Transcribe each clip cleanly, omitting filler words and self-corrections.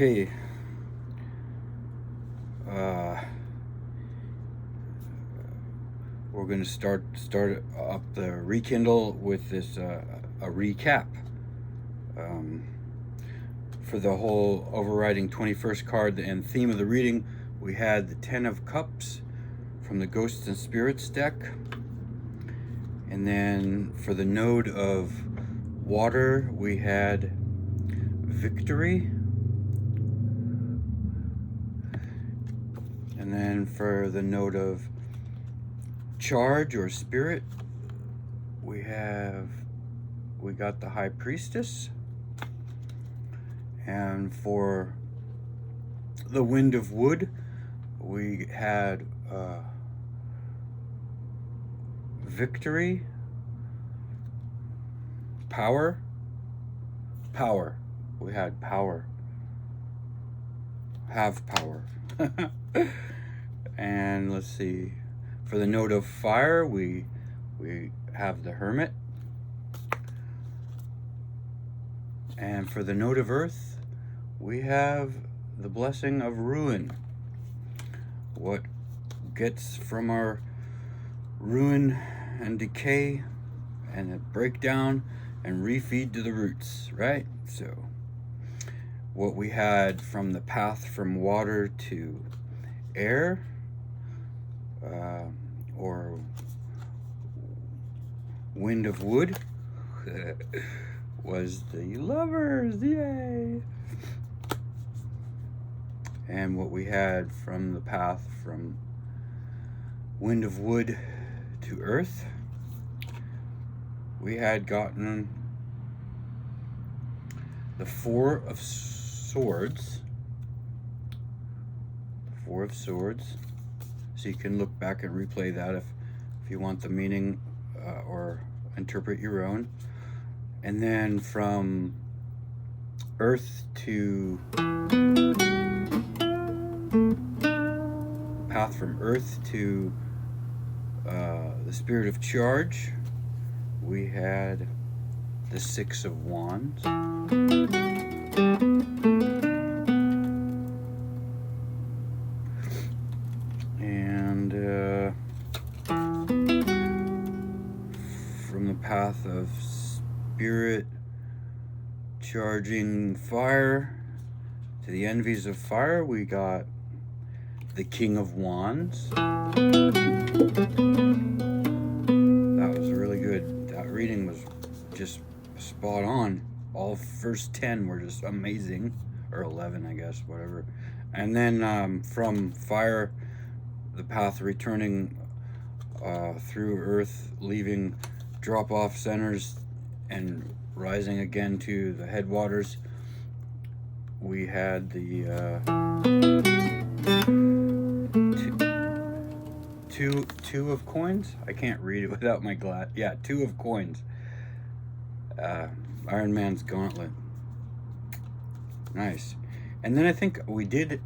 Okay. We're going to start up the rekindle with this a recap for the whole overriding 21st card and theme of the reading. We had the 10 of Cups from the Ghosts and Spirits deck, and then for the node of water we had Victory, and then for the node of charge or spirit we got the High Priestess, and for the Wind of Wood we had Victory, Power. We had Power, have power. And let's see, for the node of fire we have the Hermit, and for the node of earth we have the Blessing of Ruin. What gets from our ruin and decay and a breakdown and refeed to the roots, right? So what we had from the path from water to air, or Wind of Wood, was the Lovers, yay! And what we had from the path from Wind of Wood to earth, we had gotten the Four of Swords. Four of Swords. So you can look back and replay that if you want the meaning or interpret your own. And then from earth to path from earth to the Spirit of Charge, we had the Six of Wands. And from the path of spirit charging fire to the envies of fire, we got the King of Wands. That was really good. That reading was just spot on. All first 10 were just amazing, or 11 I guess, whatever. And then from fire, the path returning through earth, leaving drop-off centers and rising again to the headwaters, we had the two of coins. I can't read it without my glass. Yeah, two of coins. Iron Man's gauntlet. Nice. And then I think we did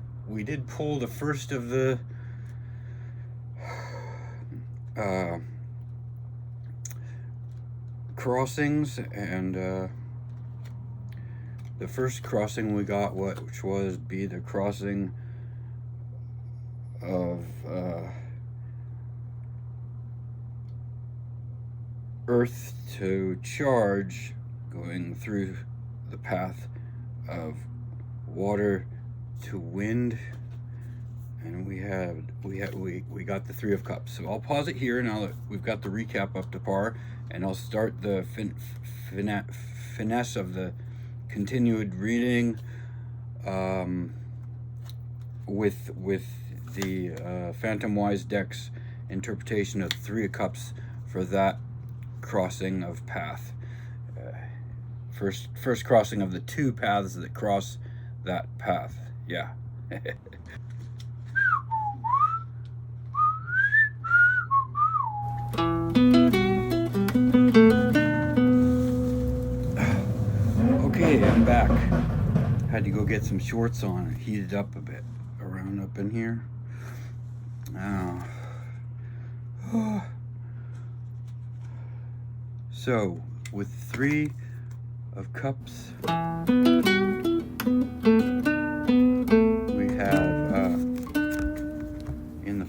pull the first of the crossings, and the first crossing we got, which was the crossing of earth to charge, going through the path of water to wind, and we got the Three of Cups. So I'll pause it here now that we've got the recap up to par, and I'll start the finesse of the continued reading with the Phantom Wise deck's interpretation of the Three of Cups for that crossing of path. First crossing of the two paths that cross that path. Yeah. Okay, I'm back. Had to go get some shorts on. It heated up a bit around up in here. So, with Three of Cups,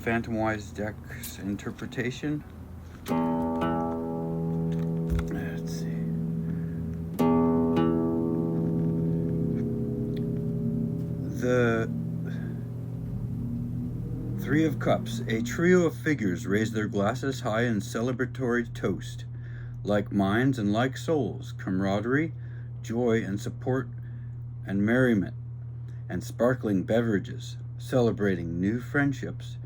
Phantom-wise deck's interpretation. Let's see. The Three of Cups. A trio of figures raise their glasses high in celebratory toast. Like minds and like souls, camaraderie, joy and support and merriment, and sparkling beverages, celebrating new friendships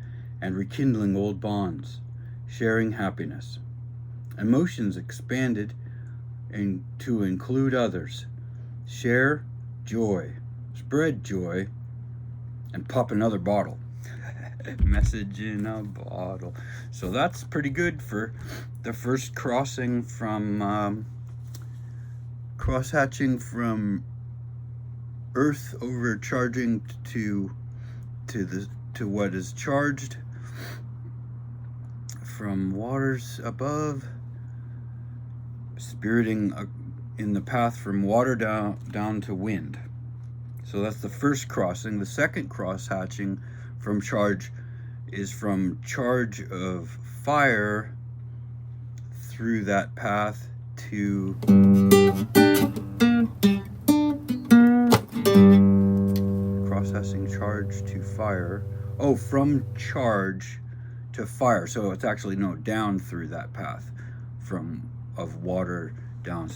and rekindling old bonds, sharing happiness. Emotions expanded to include others. Share joy, spread joy, and pop another bottle. Message in a bottle. So that's pretty good for the first crossing from cross-hatching from Earth overcharging to what is charged, from waters above, spiriting in the path from water down to wind. So that's the first crossing. The second cross-hatching from charge is from charge of fire through that path to cross-hatching charge to fire. Oh, from charge to fire. So it's actually down through that path of water down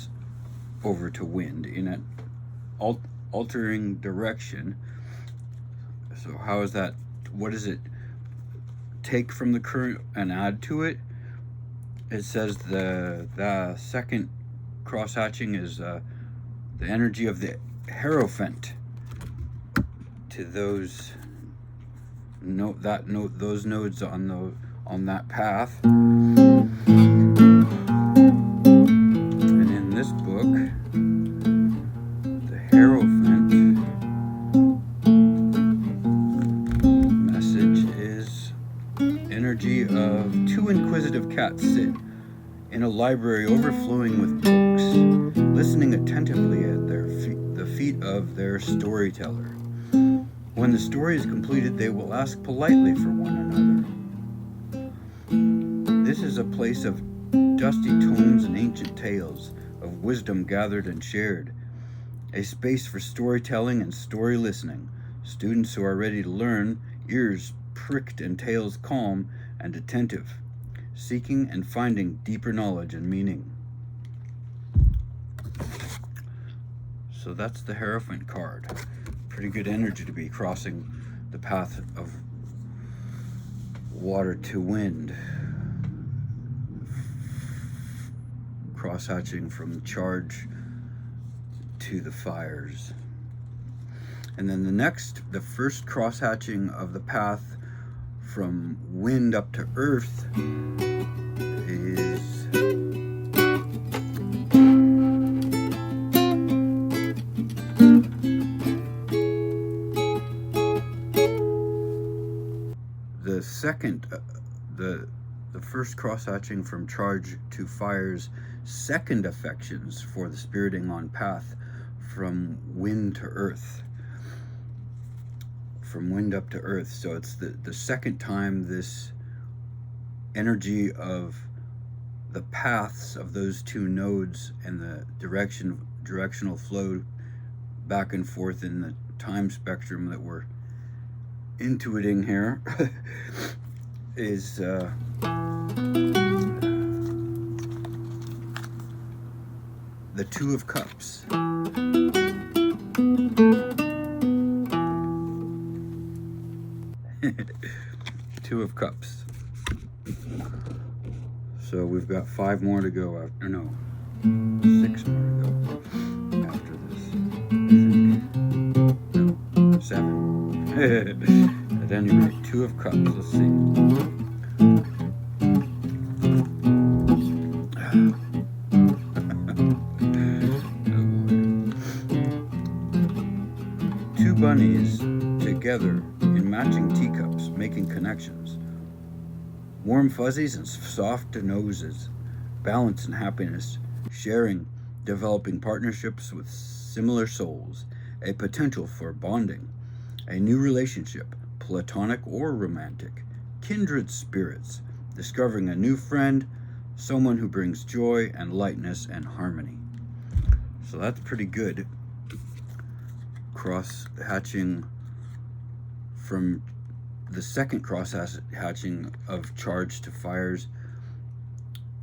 over to wind in an altering direction. So how is that? What does it take from the current and add to it? It says the second cross-hatching is the energy of the Hierophant to those those nodes on that path. And in this book, the Hierophant message is energy of two inquisitive cats sit in a library overflowing with books, listening attentively at the feet of their storyteller. When the story is completed, they will ask politely for one another. This is a place of dusty tomes and ancient tales, of wisdom gathered and shared, a space for storytelling and story listening. Students who are ready to learn, ears pricked and tails calm and attentive, seeking and finding deeper knowledge and meaning. So that's the Hierophant card. Pretty good energy to be crossing the path of water to wind. Cross-hatching from charge to the fires. And then the first cross-hatching of the path from wind up to earth is the second, the first cross-hatching from charge to fire's second affections for the spiriting on path from wind to earth. From wind up to earth. So it's the second time this energy of the paths of those two nodes and the directional flow back and forth in the time spectrum that we're intuiting here is the Two of Cups. Two of Cups. So we've got 5 more to go after, no, 6 more to go after this, I think. No, 7. At any rate, Two of Cups, let's see. Two bunnies together in matching teacups, making connections. Warm fuzzies and soft noses, balance and happiness, sharing, developing partnerships with similar souls, a potential for bonding, a new relationship, platonic or romantic, kindred spirits, discovering a new friend, someone who brings joy and lightness and harmony. So that's pretty good. Cross hatching from the second cross hatching of charge to fires,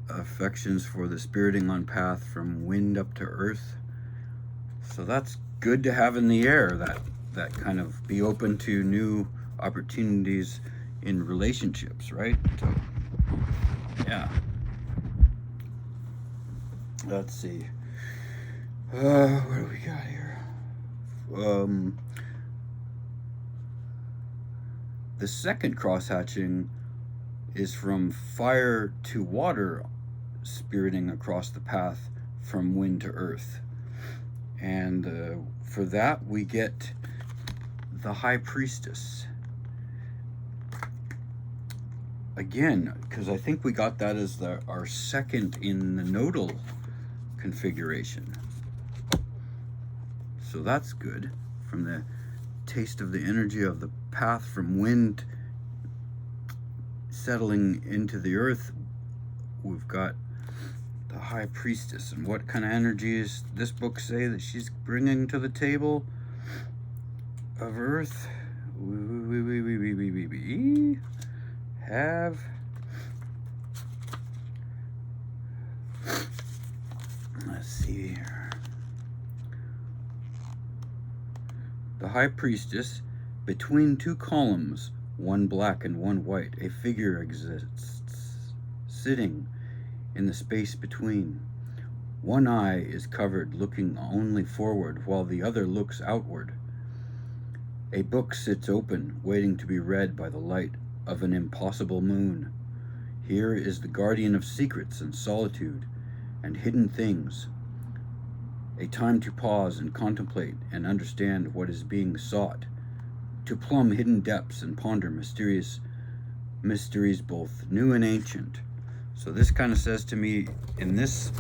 affections for the spiriting on path from wind up to earth. So that's good to have in the air, that kind of be open to new opportunities in relationships, right? So, yeah. Let's see. What do we got here? The second cross hatching is from fire to water, spiriting across the path from wind to earth. And for that we get the High Priestess. Again, because I think we got that as our second in the nodal configuration. So that's good. From the taste of the energy of the path from wind settling into the earth, we've got the High Priestess. And what kind of energies this book say that she's bringing to the table of earth? We have let's see here. The High Priestess, between two columns, one black and one white, a figure exists, sitting in the space between. One eye is covered, looking only forward, while the other looks outward. A book sits open, waiting to be read by the light of an impossible moon. Here is the guardian of secrets and solitude and hidden things. A time to pause and contemplate and understand what is being sought, to plumb hidden depths and ponder mysterious mysteries both new and ancient. So this kind of says to me in this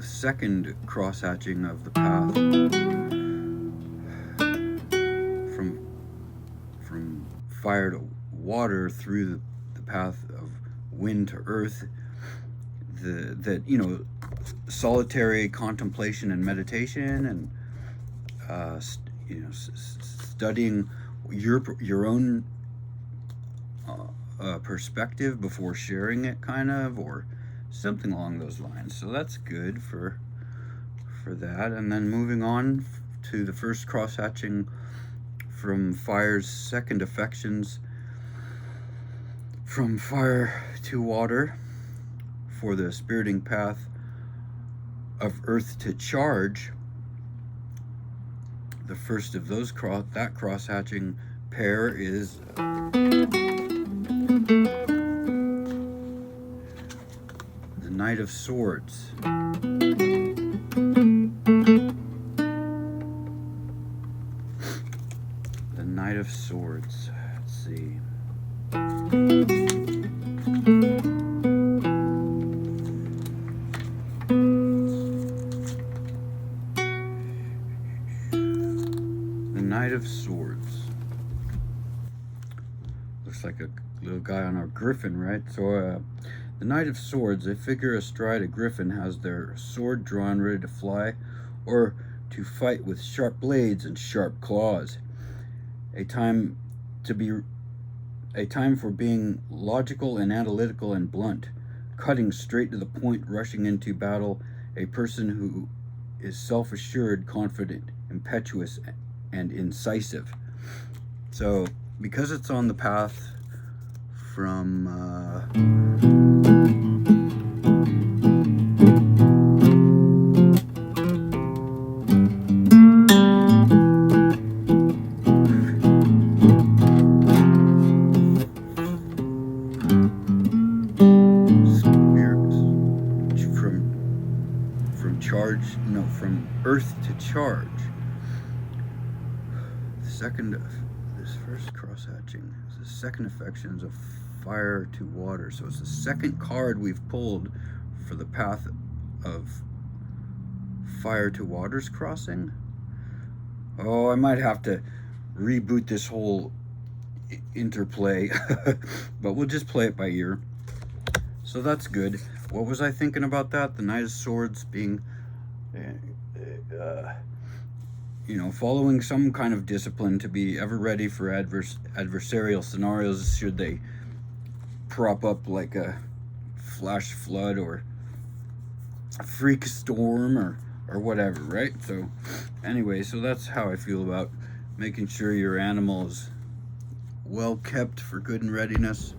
second cross-hatching of the path from fire to water through the path of wind to earth, that you know, solitary contemplation and meditation, and you know, studying your own perspective before sharing it, kind of, or something along those lines. So that's good for that. And then moving on to the first cross hatching from fire's second affections, from fire to water, for the spiriting path of earth to charge. The first of those that cross hatching pair is the Knight of Swords. The Knight of Swords. Let's see. The Knight of Swords. Looks like a little guy on a griffin, right? So, the Knight of Swords, a figure astride a griffin, has their sword drawn ready to fly or to fight with sharp blades and sharp claws. A time for being logical and analytical and blunt, cutting straight to the point, rushing into battle, a person who is self-assured, confident, impetuous, and incisive. So, because it's on the path from from earth to charge. This first cross-hatching is the second affections of fire to water. So it's the second card we've pulled for the path of fire to water's crossing. Oh, I might have to reboot this whole interplay, but we'll just play it by ear. So that's good. What was I thinking about that? The Knight of Swords being, following some kind of discipline to be ever ready for adversarial scenarios should they prop up like a flash flood or a freak storm or whatever, right? So anyway, so that's how I feel about making sure your animal is well kept for good and readiness.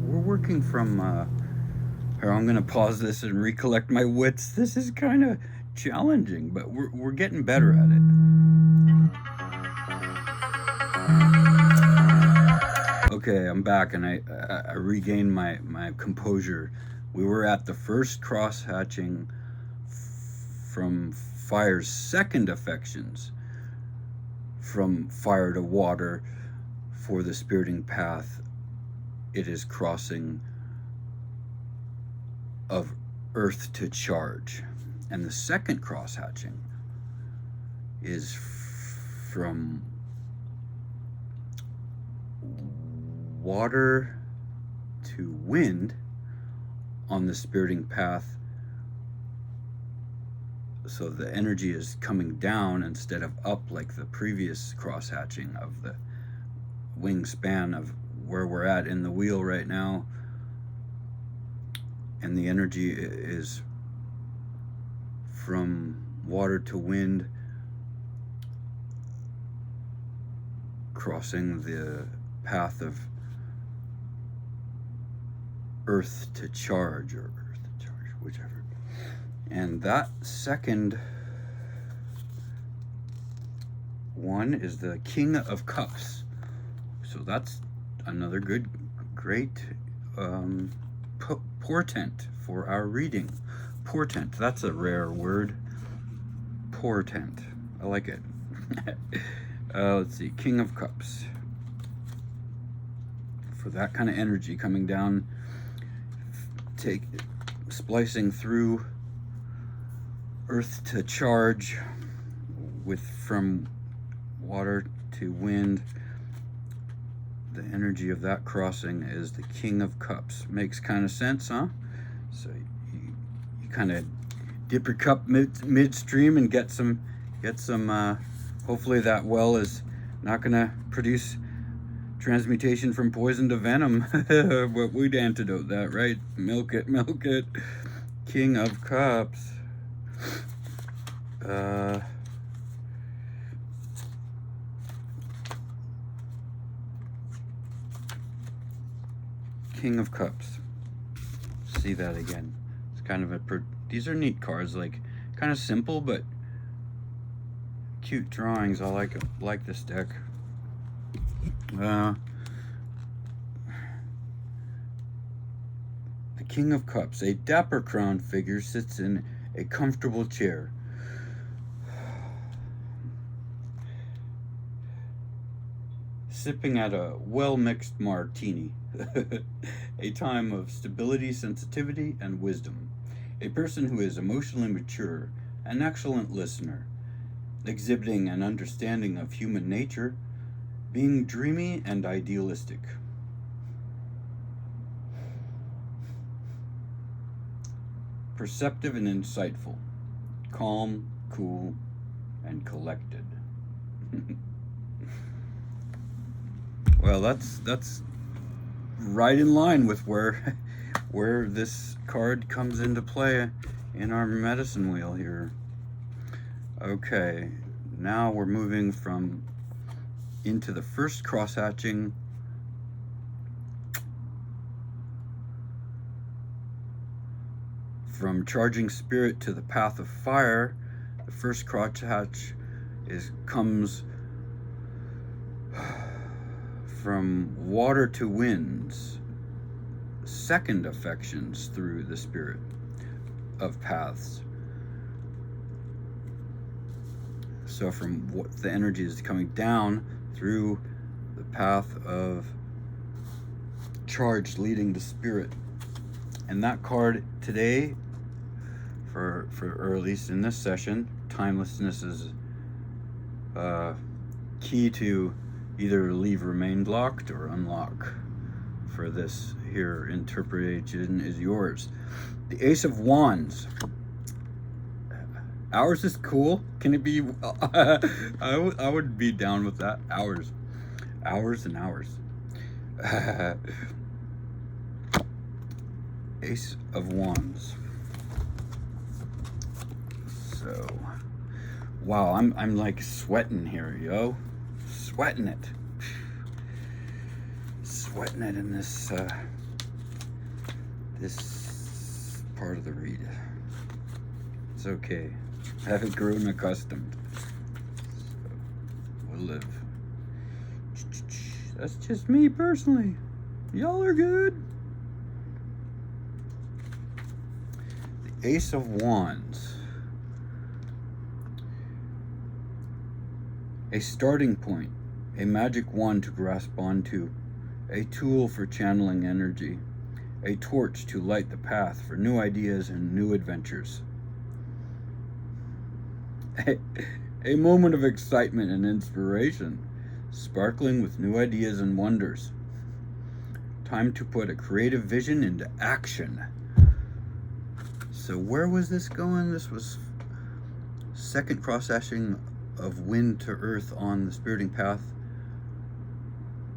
We're working from here, I'm gonna pause this and recollect my wits. This is kind of challenging, but we're getting better at it. Okay, I'm back, and I regained my composure. We were at the first cross hatching from fire's second affections, from fire to water. For the spiriting path, it is crossing of earth to charge. And the second cross hatching is from water to wind on the spiriting path. So the energy is coming down instead of up like the previous cross hatching of the wingspan of where we're at in the wheel right now. And the energy is from water to wind, crossing the path of earth to charge, or earth to charge, whichever. And that second one is the King of Cups. So that's another great portent for our reading. Portent, that's a rare word. Portent, I like it. Let's see, King of Cups. For that kind of energy coming down, splicing through earth to charge, from water to wind. The energy of that crossing is the King of Cups. Makes kind of sense, huh? So you kind of dip your cup midstream and get some. Hopefully that well is not gonna produce transmutation from poison to venom. But we'd antidote that, right? Milk it. King of Cups. King of Cups. See that again. It's kind of these are neat cards, like kind of simple but cute drawings. I like this deck. The King of Cups. A dapper crowned figure sits in a comfortable chair. Sipping at a well-mixed martini. A time of stability, sensitivity, and wisdom. A person who is emotionally mature, an excellent listener, exhibiting an understanding of human nature, being dreamy and idealistic. Perceptive and insightful, calm, cool, and collected. Well, that's right in line with where this card comes into play in our medicine wheel here. Okay, now we're moving into the first cross hatching. From charging spirit to the path of fire, the first cross hatch comes from water to winds, second affections through the spirit of paths. So from what the energy is coming down through the path of charge leading to spirit. And that card today, or at least in this session, timelessness is key to either leave remained locked or unlock. For this here interpretation is yours. The Ace of Wands. Ours is cool. Can it be? I would be down with that. Hours and hours. Ace of Wands. So, wow, I'm like sweating here, yo. Sweating it. Sweating it in this this part of the read. It's okay. I haven't grown accustomed. So we'll live. That's just me personally. Y'all are good. The Ace of Wands. A starting point, a magic wand to grasp onto, a tool for channeling energy, a torch to light the path for new ideas and new adventures. A moment of excitement and inspiration, sparkling with new ideas and wonders. Time to put a creative vision into action. So where was this going? This was second cross-hatching of wind to earth on the spiriting path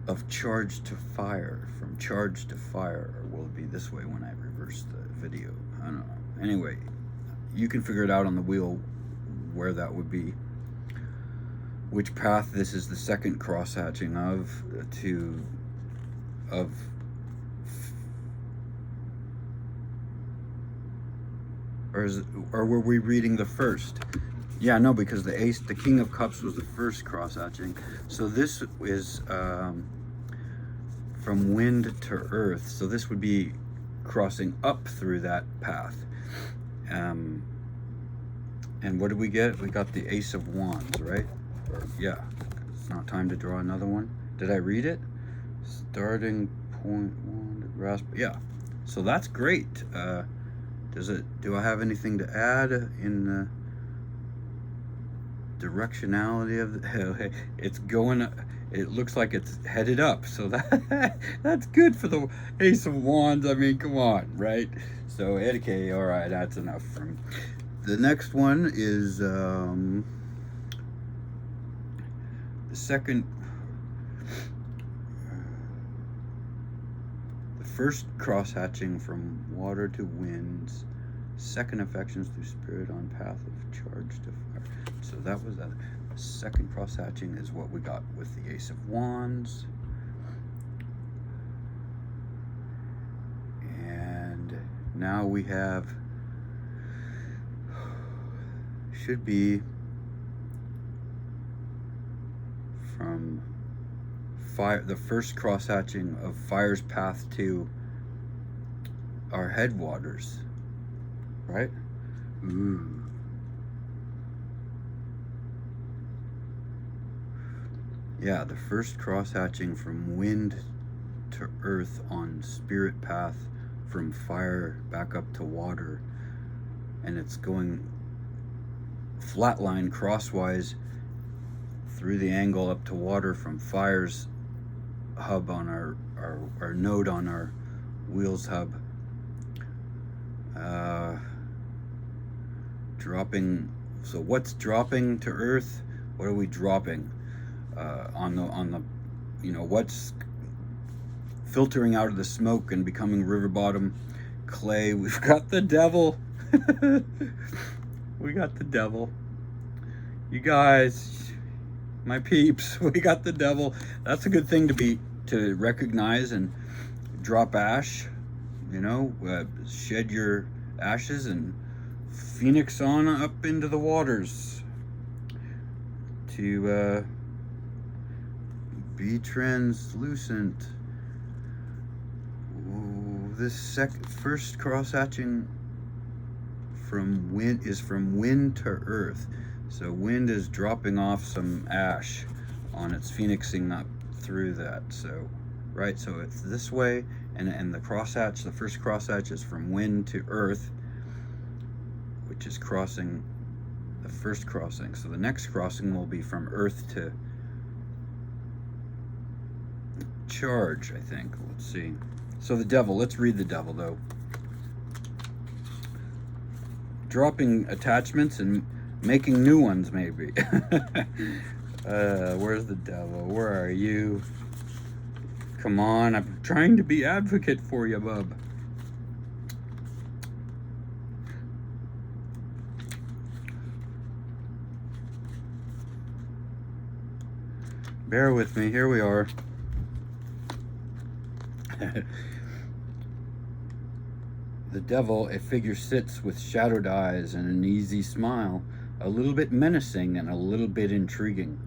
of charge to fire. From charge to fire. Or will it be this way when I reverse the video? I don't know. Anyway, you can figure it out on the wheel where that would be. Which path this is the second cross-hatching of, or were we reading the first? Yeah, no, because the King of Cups was the first cross-hatching. So this is from wind to earth. So this would be crossing up through that path. And what did we get? We got the Ace of Wands, right? Or, yeah, it's not time to draw another one. Did I read it? Starting point one to grasp. Yeah, so that's great. Do I have anything to add in the directionality of the, it's going, it looks like it's headed up, so that's good for the Ace of Wands. I mean, come on, right? So okay, all right, that's enough from. The next one is the first cross-hatching from water to winds, second affections through spirit on path of charge to fire. So that was that. Second cross-hatching is what we got with the Ace of Wands. And now we have, should be from fire, the first cross-hatching of fire's path to our headwaters, right? Ooh. Yeah, the first cross-hatching from wind to earth on spirit path from fire back up to water, and it's going flatline crosswise through the angle up to water from fire's hub on our node on our wheels hub, dropping. So what's dropping to earth? What are we dropping on the you know, what's filtering out of the smoke and becoming river bottom clay? We've got the devil. We got the devil. You guys, my peeps, we got the devil. That's a good thing to recognize and drop ash, you know, shed your ashes and phoenix on up into the waters to be translucent. Ooh, this first cross-hatching from wind is from wind to earth. So wind is dropping off some ash on its phoenixing up through that. So, right, so it's this way, and the crosshatch, the first crosshatch is from wind to earth, which is crossing the first crossing. So the next crossing will be from earth to charge, I think. Let's see. So the devil, let's read the devil though. Dropping attachments and making new ones, maybe. Where's the devil? Where are you? Come on, I'm trying to be advocate for you, bub. Bear with me, here we are. The devil, a figure sits with shadowed eyes and an easy smile, a little bit menacing and a little bit intriguing,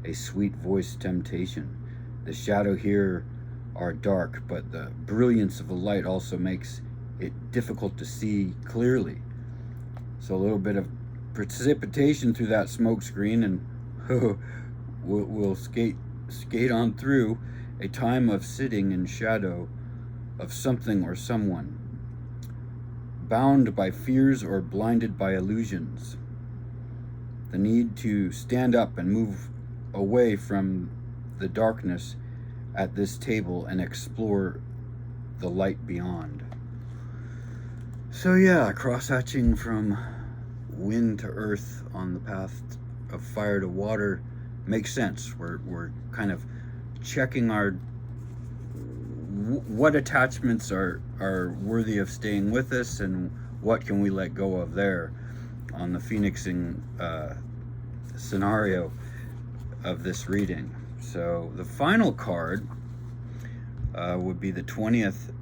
a sweet-voiced temptation. The shadow here are dark, but the brilliance of the light also makes it difficult to see clearly. So a little bit of precipitation through that smoke screen, and we'll skate on through a time of sitting in shadow of something or someone, bound by fears or blinded by illusions. The need to stand up and move away from the darkness at this table and explore the light beyond. So yeah, cross-hatching from wind to earth on the path of fire to water makes sense. We're kind of checking our what attachments are worthy of staying with us, and what can we let go of there on the phoenixing scenario of this reading. So the final card would be the 20th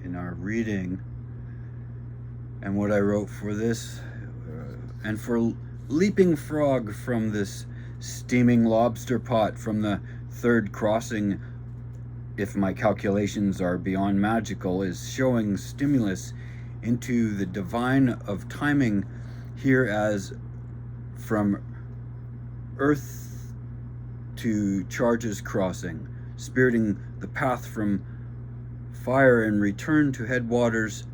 in our reading, and what I wrote for this, and for leaping frog from this steaming lobster pot from the third crossing, if my calculations are beyond magical, is showing stimulus into the divine of timing here, as from earth to charges crossing, spiriting the path from fire and return to headwaters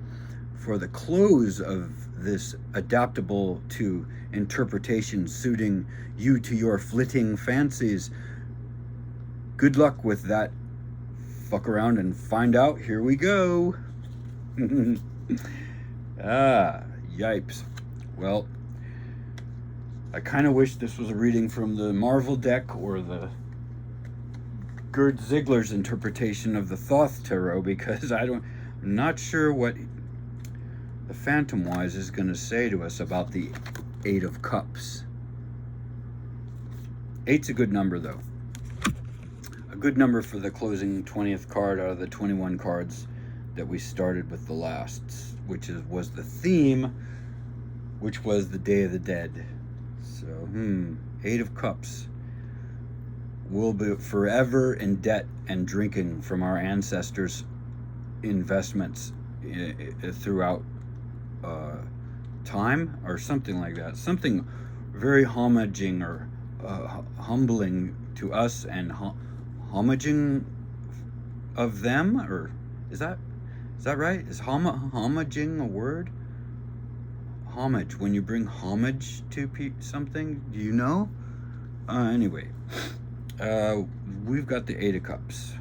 for the close of this adaptable to interpretation suiting you to your flitting fancies. Good luck with that. Fuck around and find out. Here we go. Yipes. Well, I kind of wish this was a reading from the Marvel deck or the Gerd Ziegler's interpretation of the Thoth Tarot, because I'm not sure what the Phantom Wise is going to say to us about the Eight of Cups. Eight's a good number, though. A good number for the closing 20th card out of the 21 cards that we started with the last, which was the theme, which was the Day of the Dead. So, Eight of Cups. We'll be forever in debt and drinking from our ancestors' investments throughout time, or something like that. Something very homaging or humbling to us, and homaging of them, or is that right? Is homaging a word? Homage, when you bring homage to something, do you know? Anyway, we've got the Eight of Cups.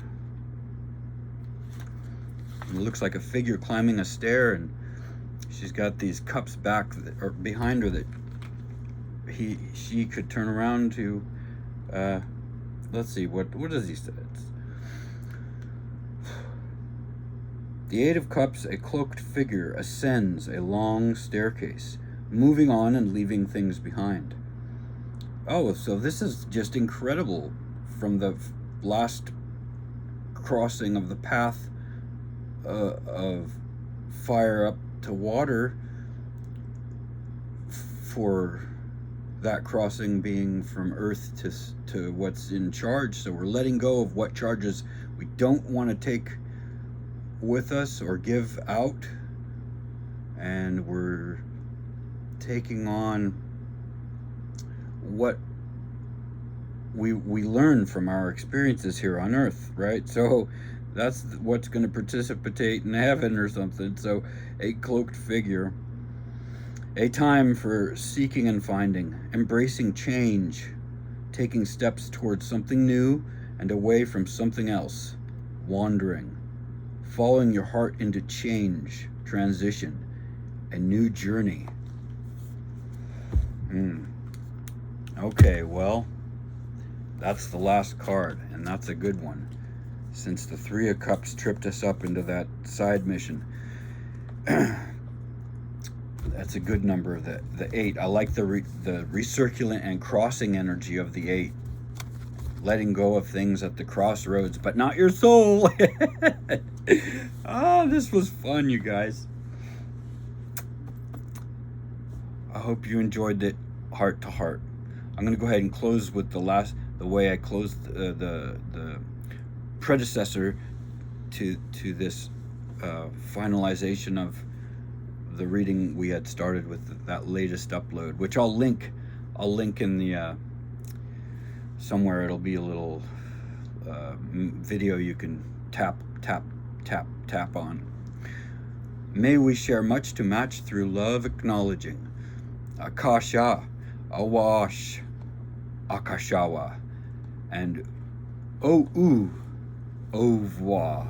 It looks like a figure climbing a stair, and she's got these cups back or behind her that she could turn around to. Let's see, what does he say? The Eight of Cups, a cloaked figure, ascends a long staircase, moving on and leaving things behind. Oh, so this is just incredible. From the last crossing of the path of fire up to water, for that crossing being from earth to what's in charge. So we're letting go of what charges we don't want to take with us or give out, and we're taking on what we learn from our experiences here on Earth, right? So that's what's going to precipitate in heaven or something. So a cloaked figure, a time for seeking and finding, embracing change, taking steps towards something new and away from something else, wandering, following your heart into change, transition, a new journey. Okay, well, that's the last card, and that's a good one, since the Three of Cups tripped us up into that side mission. That's a good number, the 8. I like the recirculant and crossing energy of the 8. Letting go of things at the crossroads, but not your soul. Oh, this was fun, you guys. I hope you enjoyed it heart to heart. I'm going to go ahead and close with the way I closed the predecessor to this finalization of the reading we had started with, that latest upload, which I'll link in the somewhere. It'll be a little video you can tap on. May we share much to match through love, acknowledging Akasha, Awash, Akashawa, and Au Au revoir.